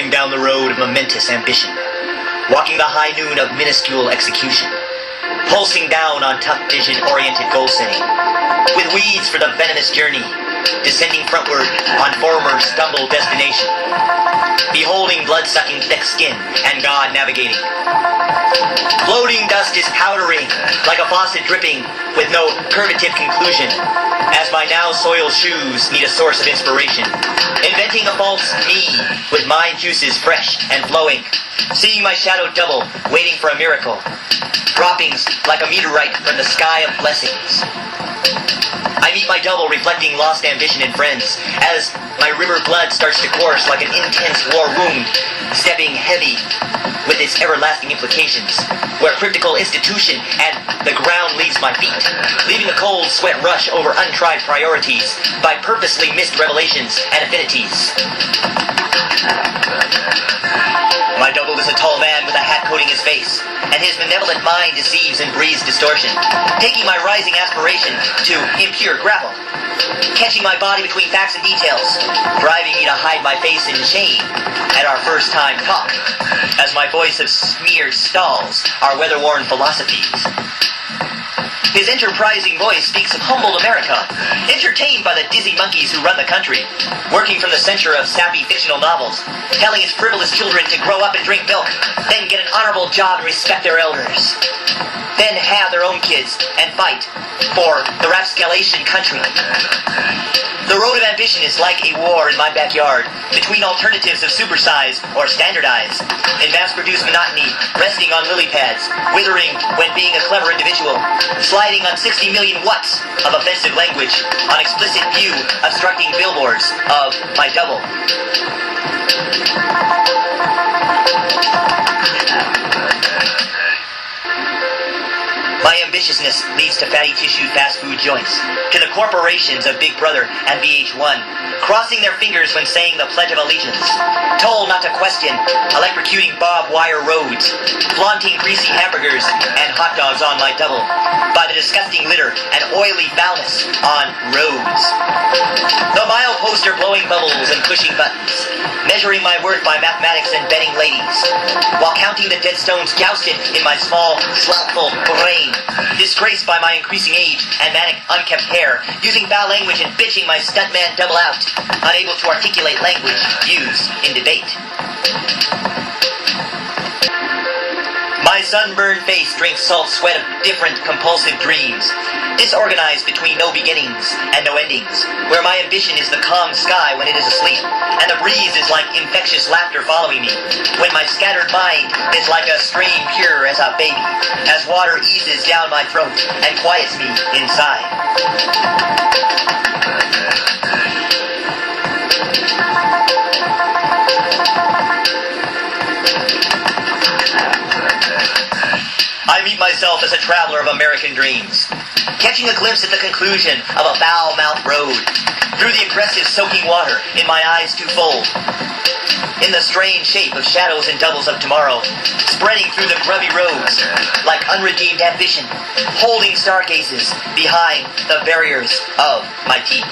moving down the road of momentous ambition, walking the high noon of minuscule execution, pulsing down on tough vision-oriented goal-setting, with weeds for the venomous journey, descending frontward on former stumbled destination, beholding blood-sucking thick skin and God navigating. Floating dust is powdering, like a faucet dripping, with no curvative conclusion, as my now soiled shoes need a source of inspiration, inventing a false me, with mind juices fresh and flowing, seeing my shadow double, waiting for a miracle, droppings like a meteorite from the sky of blessings. I meet my double reflecting lost ambition and friends, as my river blood starts to course like an intense war wound, stepping heavy with its everlasting implications, where cryptical institution and the ground leaves my feet, leaving a cold sweat rush over untried priorities by purposely missed revelations and affinities. My double is a tall man with a hat coating his face, and his benevolent mind deceives and breathes distortion, taking my rising aspiration to impure grapple, catching my body between facts and details, driving me to hide my face in shame at our first time talk, as my voice of smeared stalls our weather-worn philosophies. His enterprising voice speaks of humbled America, entertained by the dizzy monkeys who run the country, working from the center of sappy fictional novels, telling its frivolous children to grow up and drink milk, then get an honorable job and respect their elders, then have their own kids and fight for the rapscalation country. The road of ambition is like a war in my backyard, between alternatives of supersize or standardize, in mass-produced monotony, resting on lily pads, withering when being a clever individual, sliding on 60 million watts of offensive language, on explicit view, obstructing billboards of my double. My ambitiousness leads to fatty tissue fast food joints, to the corporations of Big Brother and VH1, crossing their fingers when saying the Pledge of Allegiance, told not to question, electrocuting barbed wire roads, flaunting greasy hamburgers and hot dogs on my double, by the disgusting litter and oily foulness on roads. The mile poster blowing bubbles and pushing buttons, measuring my worth by mathematics and betting ladies, while counting the dead stones jousted in my small, slothful brain, disgraced by my increasing age and manic unkept hair, using foul language and bitching my stuntman double out, unable to articulate language used in debate. My sunburned face drinks salt sweat of different compulsive dreams, disorganized between no beginnings and no endings, where my ambition is the calm sky when it is asleep, and the breeze is like infectious laughter following me, when my scattered mind is like a stream pure as a baby, as water eases down my throat and quiets me inside. I meet myself as a traveler of American dreams, catching a glimpse at the conclusion of a foul-mouthed road, through the aggressive soaking water in my eyes twofold, in the strange shape of shadows and doubles of tomorrow, spreading through the grubby roads like unredeemed ambition, holding stargazes behind the barriers of my teeth.